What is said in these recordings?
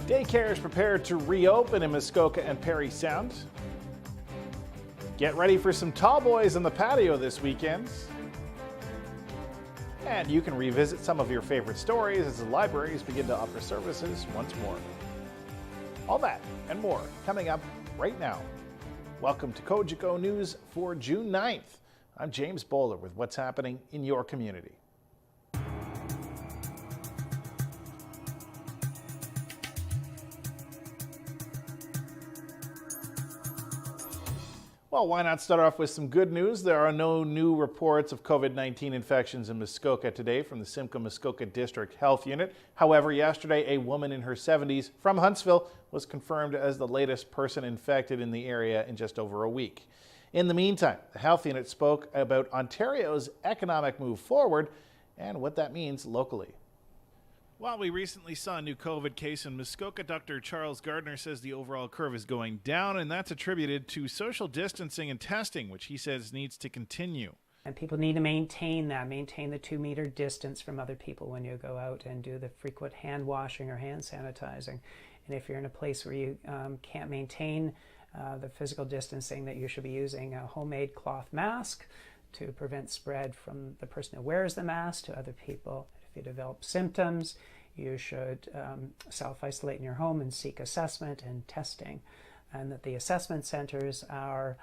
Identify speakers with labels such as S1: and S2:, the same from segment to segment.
S1: Daycare is prepared to reopen in Muskoka and Parry Sound. Get ready for some tall boys on the patio this weekend. And you can revisit some of your favorite stories as the libraries begin to offer services once more. All that and more coming up right now. Welcome to Cogeco News for June 9th. I'm James Bowler with what's happening in your community. Well, why not start off with some good news? There are no new reports of COVID-19 infections in Muskoka today from the Simcoe Muskoka District Health Unit. However, yesterday a woman in her 70s from Huntsville was confirmed as the latest person infected in the area in just over a week. In the meantime, the health unit spoke about Ontario's economic move forward and what that means locally. While we recently saw a new COVID case in Muskoka, Dr. Charles Gardner says the overall curve is going down, and that's attributed to social distancing and testing, which he says needs to continue.
S2: And people need to maintain the 2-meter distance from other people when you go out and do the frequent hand washing or hand sanitizing. And if you're in a place where you can't maintain the physical distancing, that you should be using a homemade cloth mask to prevent spread from the person who wears the mask to other people. If you develop symptoms, you should self-isolate in your home and seek assessment and testing. And that the assessment centers are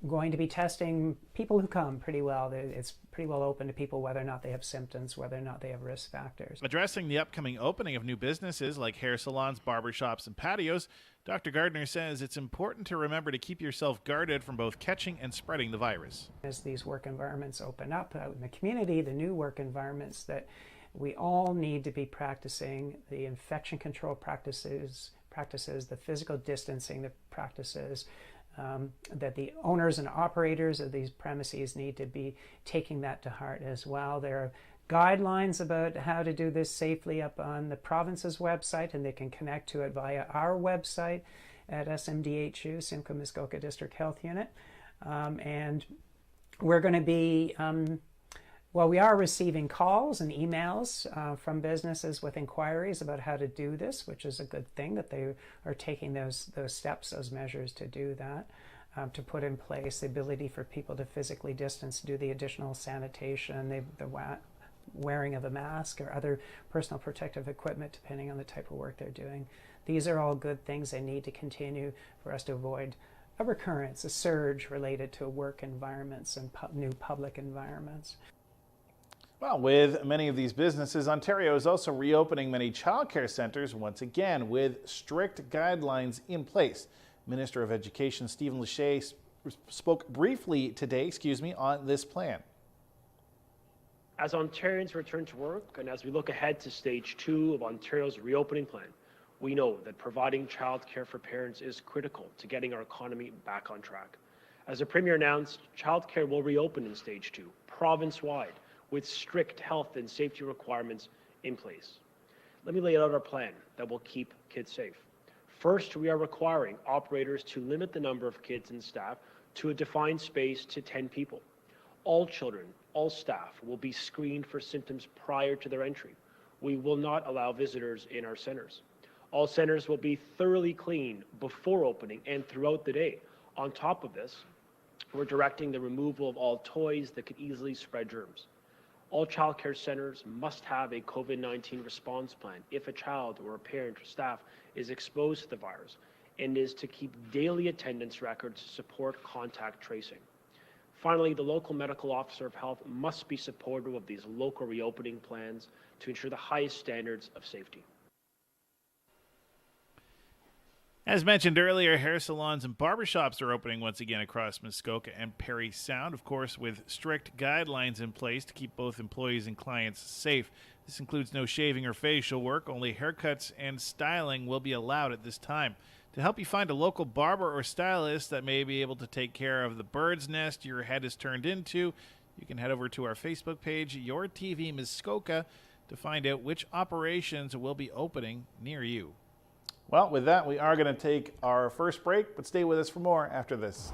S2: going to be testing people who come pretty well. It's pretty well open to people whether or not they have symptoms, whether or not they have risk factors.
S1: Addressing the upcoming opening of new businesses like hair salons, barbershops, and patios, Dr. Gardner says it's important to remember to keep yourself guarded from both catching and spreading the virus.
S2: As these work environments open up out in the community, the new work environments, that we all need to be practicing the infection control practices, the physical distancing, the practices, that the owners and operators of these premises need to be taking that to heart as well. There are guidelines about how to do this safely up on the province's website, and they can connect to it via our website at SMDHU, Simcoe Muskoka District Health Unit. And we're going to be, we are receiving calls and emails from businesses with inquiries about how to do this, which is a good thing that they are taking those steps, those measures to do that, to put in place the ability for people to physically distance, do the additional sanitation, the wearing of a mask or other personal protective equipment, depending on the type of work they're doing. These are all good things that need to continue for us to avoid a recurrence, a surge related to work environments and new public environments.
S1: Well, with many of these businesses, Ontario is also reopening many childcare centres once again with strict guidelines in place. Minister of Education Stephen Lachey spoke briefly today, on this plan.
S3: As Ontarians return to work and as we look ahead to stage 2 of Ontario's reopening plan, we know that providing childcare for parents is critical to getting our economy back on track. As the Premier announced, childcare will reopen in stage 2, province-wide, with strict health and safety requirements in place. Let me lay out our plan that will keep kids safe. First, we are requiring operators to limit the number of kids and staff to a defined space to 10 people. All children, all staff will be screened for symptoms prior to their entry. We will not allow visitors in our centers. All centers will be thoroughly cleaned before opening and throughout the day. On top of this, we're directing the removal of all toys that could easily spread germs. All childcare centers must have a COVID-19 response plan if a child or a parent or staff is exposed to the virus, and is to keep daily attendance records to support contact tracing. Finally, the local medical officer of health must be supportive of these local reopening plans to ensure the highest standards of safety.
S1: As mentioned earlier, hair salons and barbershops are opening once again across Muskoka and Parry Sound, of course, with strict guidelines in place to keep both employees and clients safe. This includes no shaving or facial work. Only haircuts and styling will be allowed at this time. To help you find a local barber or stylist that may be able to take care of the bird's nest your head is turned into, you can head over to our Facebook page, Your TV Muskoka, to find out which operations will be opening near you. Well, with that, we are going to take our first break, but stay with us for more after this.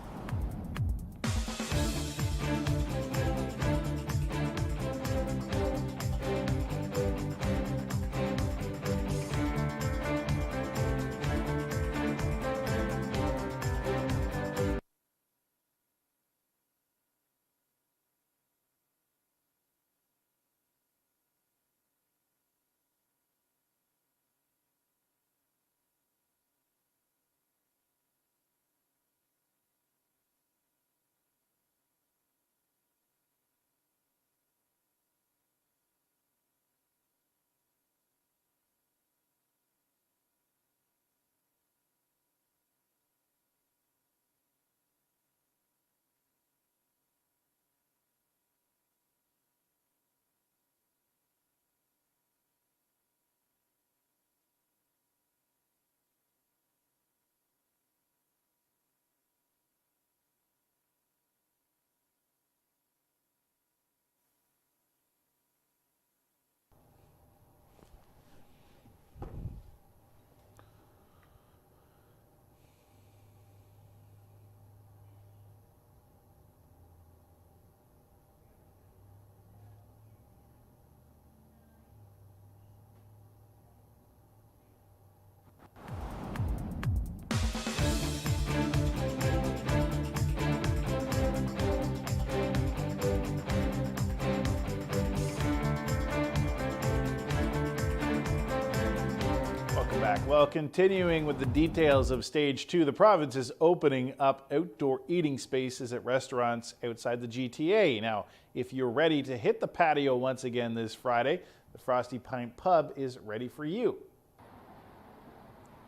S1: Well, continuing with the details of Stage 2, the province is opening up outdoor eating spaces at restaurants outside the GTA. Now, if you're ready to hit the patio once again this Friday, the Frosty Pint Pub is ready for you.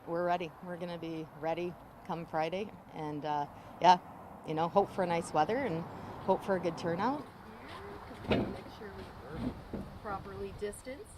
S4: We're ready. We're going to be ready come Friday. And hope for nice weather and hope for a good turnout.
S5: Make sure we're properly distanced.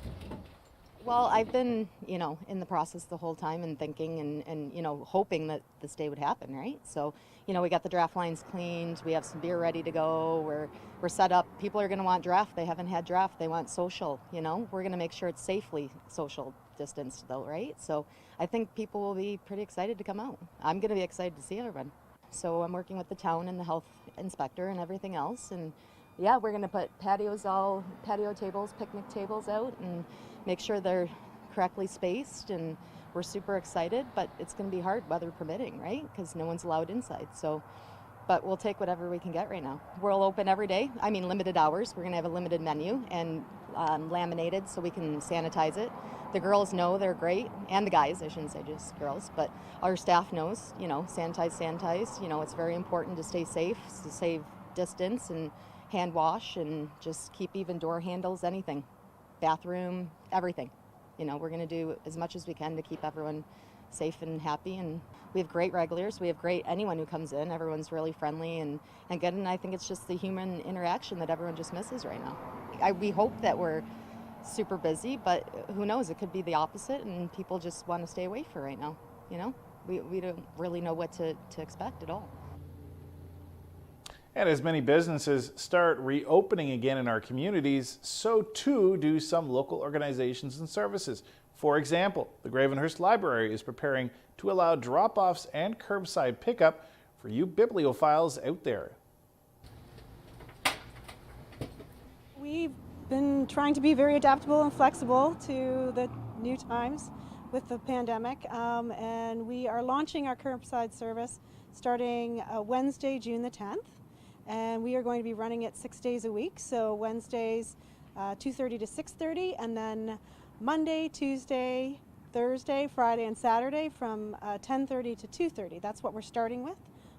S4: Well, I've been, in the process the whole time and thinking and hoping that this day would happen, right? So, we got the draft lines cleaned. We have some beer ready to go. We're set up. People are going to want draft. They haven't had draft. They want social, We're going to make sure it's safely social distanced, though, right? So I think people will be pretty excited to come out. I'm going to be excited to see everyone. So I'm working with the town and the health inspector and everything else. And yeah, we're going to put patio tables, picnic tables out and make sure they're correctly spaced, and we're super excited, but it's going to be hard, weather permitting, right? Because no one's allowed inside. So, but we'll take whatever we can get right now. We'll open every day. Limited hours. We're going to have a limited menu and laminated so we can sanitize it. The girls know they're great, and the guys, I shouldn't say just girls, but our staff knows, sanitize. It's very important to stay safe, to save distance and hand wash and just keep even door handles, anything. Bathroom, everything. We're going to do as much as we can to keep everyone safe and happy. And we have great regulars. We have great anyone who comes in. Everyone's really friendly and good. And I think it's just the human interaction that everyone just misses right now. We hope that we're super busy, but who knows? It could be the opposite, and people just want to stay away for right now. We don't really know what to expect at all.
S1: And as many businesses start reopening again in our communities, so too do some local organizations and services. For example, the Gravenhurst Library is preparing to allow drop-offs and curbside pickup for you bibliophiles out there.
S6: We've been trying to be very adaptable and flexible to the new times with the pandemic, and we are launching our curbside service starting Wednesday, June the 10th. And we are going to be running it 6 days a week. So Wednesdays, 2:30 to 6:30, and then Monday, Tuesday, Thursday, Friday, and Saturday from 10:30 to 2:30. That's what we're starting with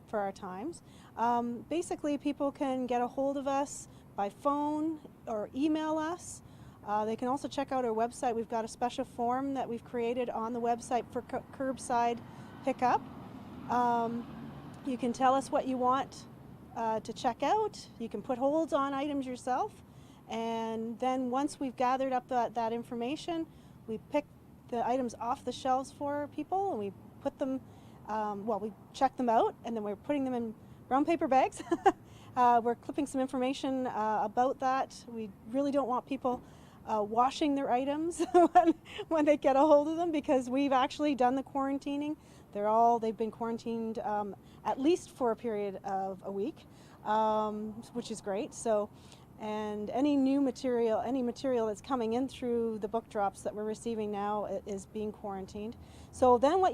S6: for our times. Basically, people can get a hold of us by phone or email us. They can also check out our website. We've got a special form that we've created on the website for curbside pickup. You can tell us what you want to check out. You can put holds on items yourself, and then once we've gathered up that information, we pick the items off the shelves for people, and we put them, we check them out, and then we're putting them in brown paper bags. We're clipping some information about that. We really don't want people washing their items when they get a hold of them, because we've actually done the quarantining. They've been quarantined at least for a period of a week, which is great. So, and any material that's coming in through the book drops that we're receiving now is being quarantined. So then what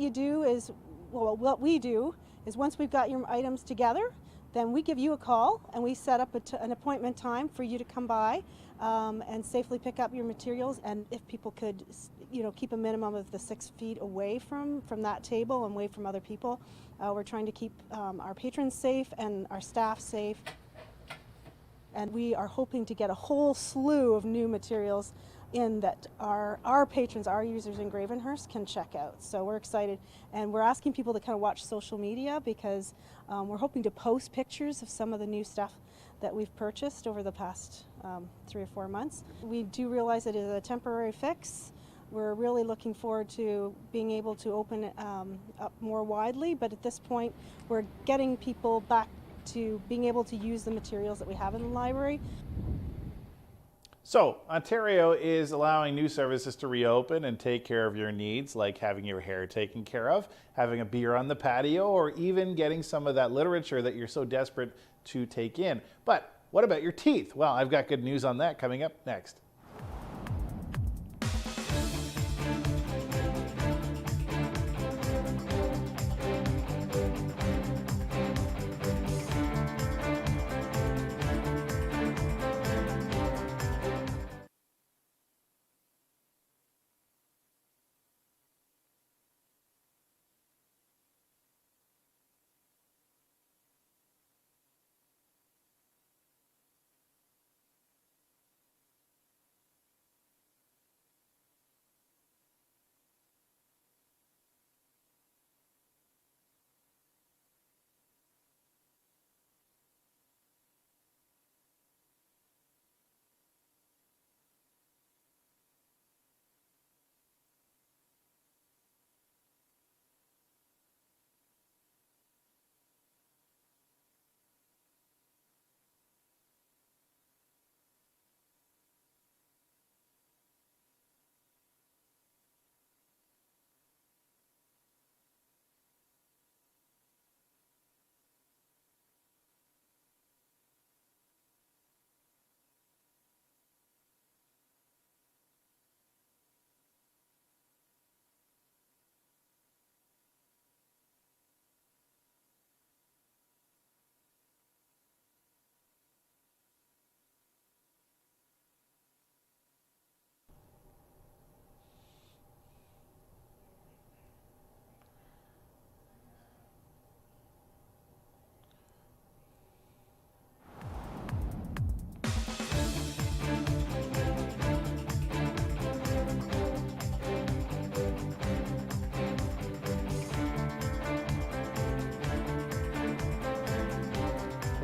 S6: we do is once we've got your items together, then we give you a call and we set up an appointment time for you to come by and safely pick up your materials. And if people could, keep a minimum of the 6 feet away from that table and away from other people. We're trying to keep our patrons safe and our staff safe. And we are hoping to get a whole slew of new materials in that our patrons, our users in Gravenhurst can check out. So we're excited, and we're asking people to kind of watch social media, because we're hoping to post pictures of some of the new stuff that we've purchased over the past 3 or 4 months. We do realize it is a temporary fix. We're really looking forward to being able to open it up more widely, but at this point we're getting people back to being able to use the materials that we have in the library.
S1: So, Ontario is allowing new services to reopen and take care of your needs, like having your hair taken care of, having a beer on the patio, or even getting some of that literature that you're so desperate to take in. But what about your teeth? Well, I've got good news on that coming up next.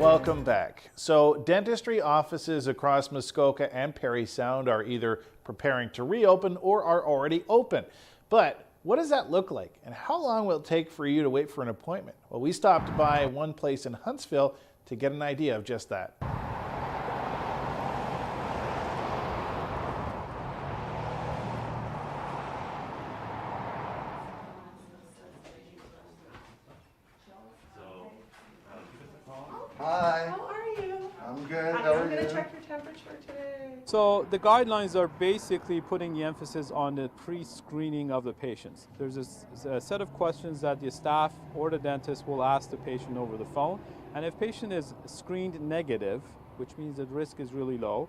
S1: Welcome back. So dentistry offices across Muskoka and Parry Sound are either preparing to reopen or are already open. But what does that look like, and how long will it take for you to wait for an appointment? Well, we stopped by one place in Huntsville to get an idea of just that.
S7: Hi.
S8: How are you?
S7: I'm good.
S8: I'm
S7: How are
S8: going to
S7: you?
S8: check your temperature today.
S9: So the guidelines are basically putting the emphasis on the pre-screening of the patients. There's a set of questions that the staff or the dentist will ask the patient over the phone. And if patient is screened negative, which means that risk is really low,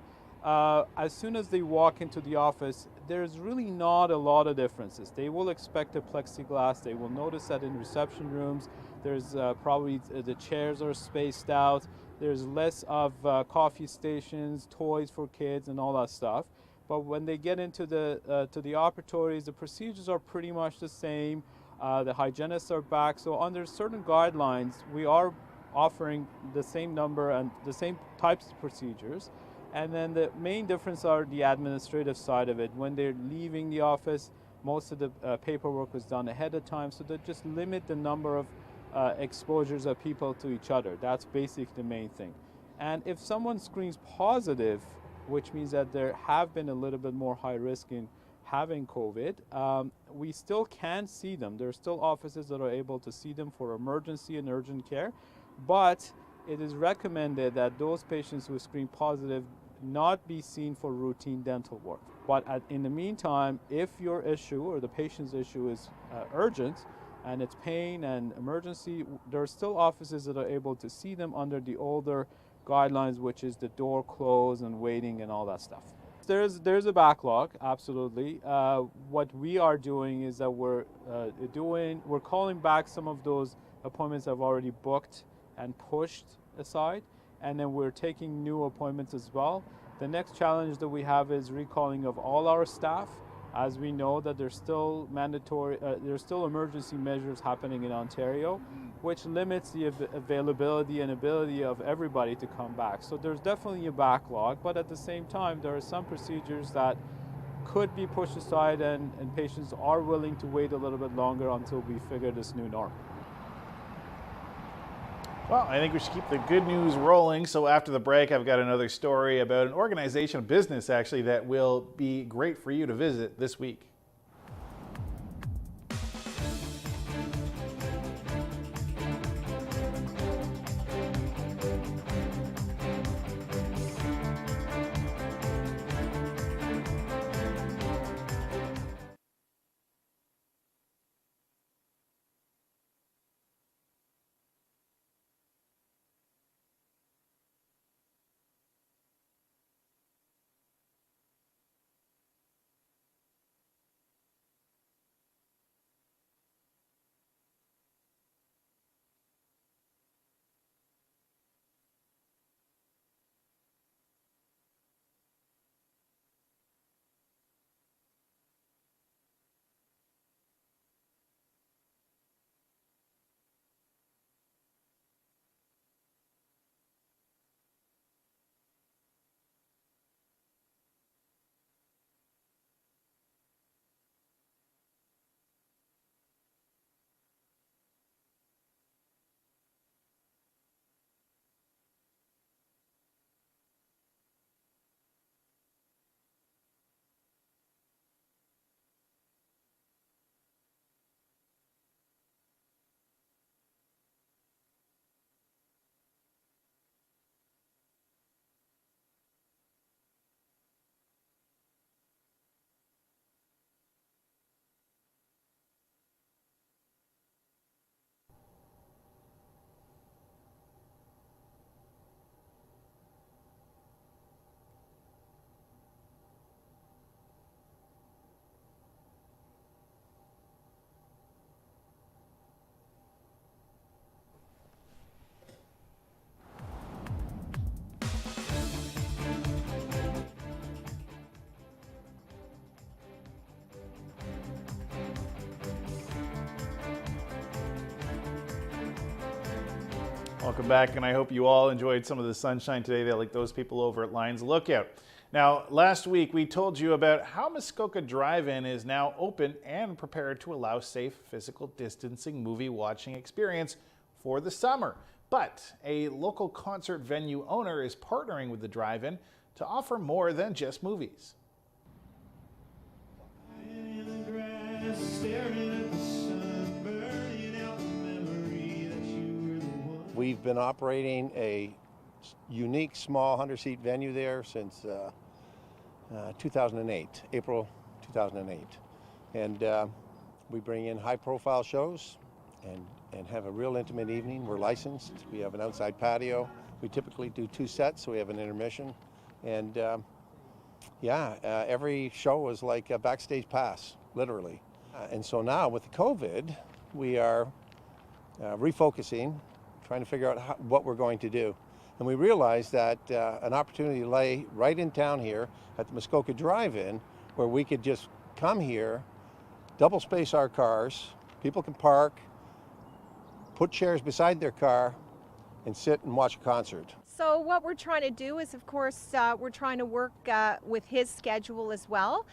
S9: as soon as they walk into the office, there's really not a lot of differences. They will expect a plexiglass. They will notice that in reception rooms, there's probably the chairs are spaced out. There's less of coffee stations, toys for kids, and all that stuff. But when they get into the operatories, the procedures are pretty much the same. The hygienists are back. So under certain guidelines, we are offering the same number and the same types of procedures. And then the main difference are the administrative side of it. When they're leaving the office, most of the paperwork was done ahead of time, so they just limit the number of exposures of people to each other. That's basically the main thing. And if someone screens positive, which means that there have been a little bit more high risk in having COVID, we still can see them. There are still offices that are able to see them for emergency and urgent care, but it is recommended that those patients who screen positive not be seen for routine dental work. But in the meantime, if your issue or the patient's issue is urgent, and it's pain and emergency, there are still offices that are able to see them under the older guidelines, which is the door closed and waiting and all that stuff. There's a backlog, absolutely. What we are doing is that we're calling back some of those appointments that have already booked and pushed aside, and then we're taking new appointments as well. The next challenge that we have is recalling of all our staff. As we know that there's still there's still emergency measures happening in Ontario, which limits the availability and ability of everybody to come back. So there's definitely a backlog, but at the same time, there are some procedures that could be pushed aside, and patients are willing to wait a little bit longer until we figure this new norm.
S1: Well, I think we should keep the good news rolling. So after the break, I've got another story about an organization, a business actually, that will be great for you to visit this week. Welcome back, and I hope you all enjoyed some of the sunshine today, like those people over at Lions Lookout. Now, last week we told you about how Muskoka Drive-In is now open and prepared to allow safe physical distancing movie watching experience for the summer. But a local concert venue owner is partnering with the drive-in to offer more than just movies.
S7: We've been operating a unique small 100-seat venue there since 2008, April 2008. And we bring in high-profile shows and have a real intimate evening. We're licensed. We have an outside patio. We typically do 2 sets, so we have an intermission. And every show is like a backstage pass, literally. And so now with the COVID, we are refocusing, trying to figure out what we're going to do. And we realized that an opportunity lay right in town here at the Muskoka Drive-In, where we could just come here, double space our cars, people can park, put chairs beside their car, and sit and watch a concert.
S8: So what we're trying to do is, of course, we're trying to work with his schedule as well.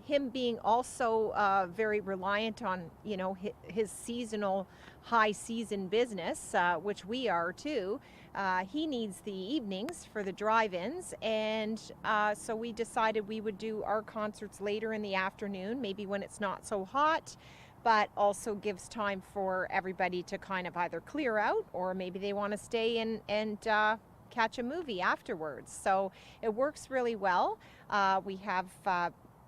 S8: Him being also very reliant on, you know, his seasonal, high season business, which we are too. He needs the evenings for the drive-ins, and so we decided we would do our concerts later in the afternoon, maybe when it's not so hot, but also gives time for everybody to kind of either clear out or maybe they want to stay and catch a movie afterwards. So it works really well. We have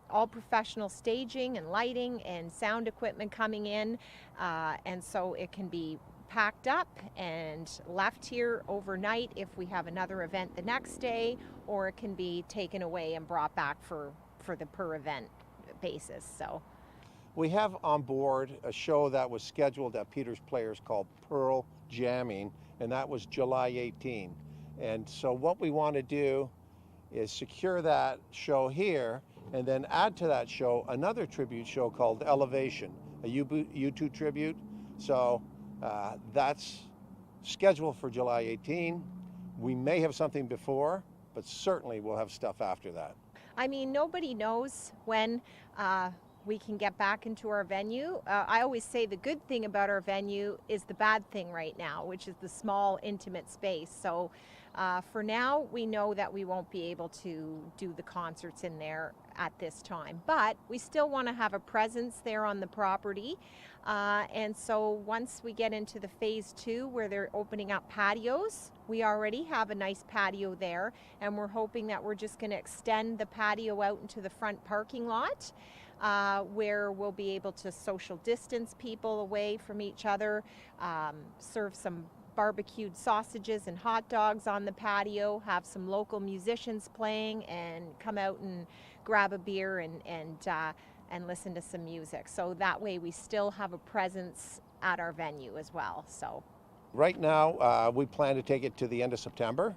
S8: all professional staging and lighting and sound equipment coming in, and so it can be packed up and left here overnight if we have another event the next day, or it can be taken away and brought back for the per event basis. So
S7: we have on board a show that was scheduled at Peter's Players called Pearl Jamming, and that was July 18. And so what we want to do is secure that show here and then add to that show another tribute show called Elevation, a U2 tribute. So that's scheduled for July 18. We may have something before, but certainly we'll have stuff after that.
S8: I mean, nobody knows when we can get back into our venue. I always say the good thing about our venue is the bad thing right now, which is the small, intimate space. So for now, we know that we won't be able to do the concerts in there at this time, but we still want to have a presence there on the property. And so once we get into the phase 2 where they're opening up patios, we already have a nice patio there, and we're hoping that we're just going to extend the patio out into the front parking lot, where we'll be able to social distance people away from each other, serve some barbecued sausages and hot dogs on the patio, have some local musicians playing, and come out and grab a beer and listen to some music. So that way we still have a presence at our venue as well. So
S7: right now we plan to take it to the end of September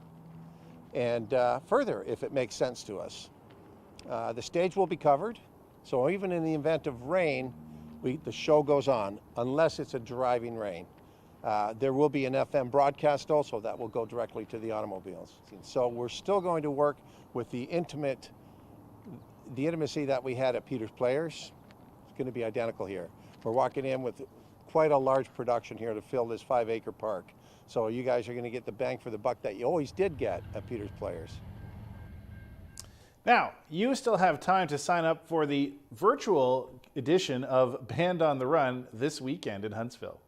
S7: and further if it makes sense to us. The stage will be covered, so even in the event of rain, the show goes on unless it's a driving rain. There will be an FM broadcast also that will go directly to the automobiles. So we're still going to work with the intimacy that we had at Peter's Players. It's going to be identical here. We're walking in with quite a large production here to fill this 5-acre park. So you guys are going to get the bang for the buck that you always did get at Peter's Players.
S1: Now, you still have time to sign up for the virtual edition of Band on the Run this weekend in Huntsville.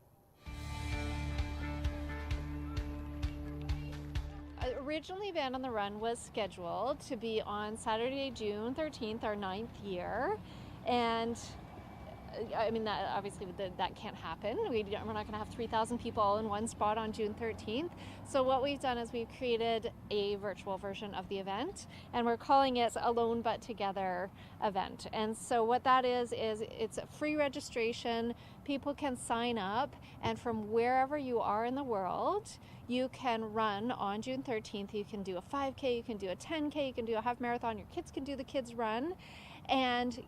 S10: Originally, Band on the Run was scheduled to be on Saturday, June 13th, our 9th year, and I mean, that obviously that can't happen. We're not going to have 3,000 people all in one spot on June 13th. So what we've done is we've created a virtual version of the event, and we're calling it Alone But Together event. And so what that is it's a free registration. People can sign up, and from wherever you are in the world, you can run on June 13th. You can do a 5K, you can do a 10K, you can do a half marathon. Your kids can do the kids run. And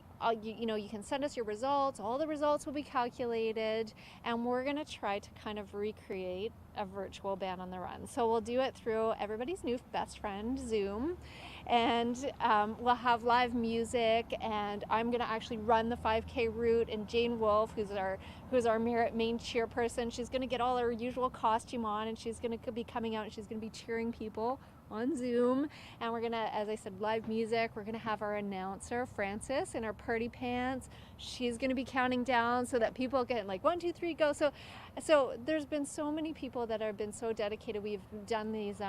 S10: you can send us your results. All the results will be calculated, and we're going to try to kind of recreate a virtual band on the run. So we'll do it through everybody's new best friend, Zoom, and we'll have live music, and I'm gonna actually run the 5K route, and Jane Wolf, who's our main cheerperson, she's gonna get all her usual costume on, and she's gonna be coming out and she's gonna be cheering people on Zoom. And we're gonna, as I said, live music. We're gonna have our announcer, Frances, in her party pants. She's gonna be counting down so that people get like 1, 2, 3, go. So there's been so many people that have been so dedicated. We've done these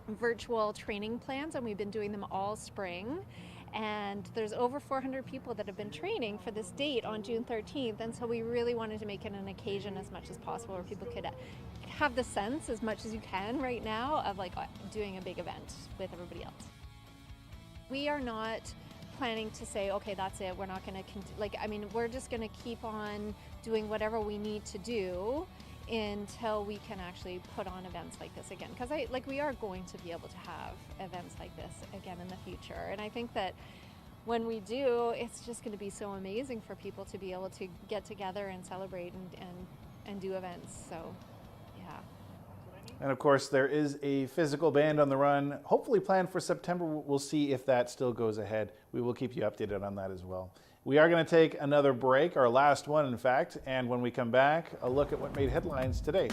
S10: virtual training plans, and we've been doing them all spring. And there's over 400 people that have been training for this date on June 13th. And so we really wanted to make it an occasion as much as possible where people could have the sense as much as you can right now of like doing a big event with everybody else. We are not planning to say, okay, that's it. We're not going to, we're just going to keep on doing whatever we need to do until we can actually put on events like this again. Because we are going to be able to have events like this again in the future. And I think that when we do, it's just going to be so amazing for people to be able to get together and celebrate and do events. So, yeah.
S1: And of course, there is a physical band on the run, hopefully planned for September. We'll see if that still goes ahead. We will keep you updated on that as well. We are going to take another break, our last one, in fact. And when we come back, a look at what made headlines today.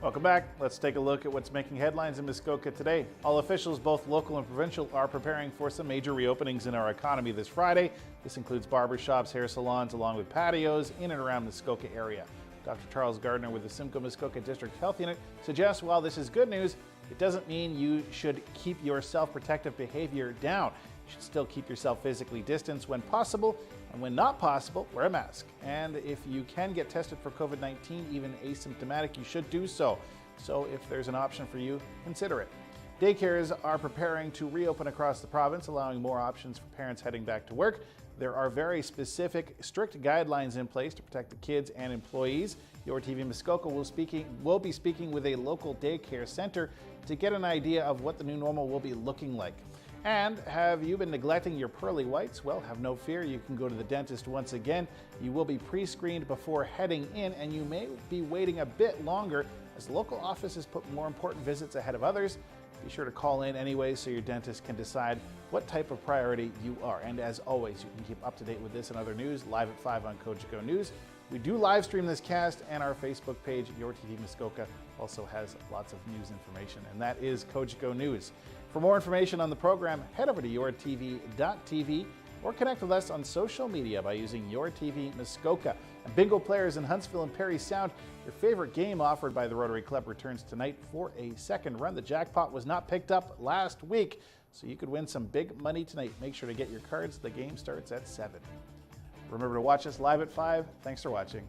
S1: Welcome back. Let's take a look at what's making headlines in Muskoka today. All officials, both local and provincial, are preparing for some major reopenings in our economy this Friday. This includes barbershops, hair salons, along with patios in and around Muskoka area. Dr. Charles Gardner with the Simcoe Muskoka District Health Unit suggests while this is good news, it doesn't mean you should keep your self-protective behavior down. You should still keep yourself physically distanced when possible, and when not possible, wear a mask. And if you can get tested for COVID-19, even asymptomatic, you should do so. So if there's an option for you, consider it. Daycares are preparing to reopen across the province, allowing more options for parents heading back to work. There are very specific, strict guidelines in place to protect the kids and employees. Your TV Muskoka will be speaking with a local daycare center to get an idea of what the new normal will be looking like. And have you been neglecting your pearly whites? Well, have no fear. You can go to the dentist once again. You will be pre-screened before heading in, and you may be waiting a bit longer as local offices put more important visits ahead of others. Be sure to call in anyway so your dentist can decide what type of priority you are. And as always, you can keep up to date with this and other news live at 5 on Cogeco News. We do live stream this cast, and our Facebook page, Your TV Muskoka, also has lots of news information, and that is Cogeco News. For more information on the program, head over to yourtv.tv or connect with us on social media by using Your TV Muskoka. And bingo players in Huntsville and Parry Sound, your favorite game offered by the Rotary Club returns tonight for a second run. The jackpot was not picked up last week, so you could win some big money tonight. Make sure to get your cards. The game starts at 7. Remember to watch us live at 5. Thanks for watching.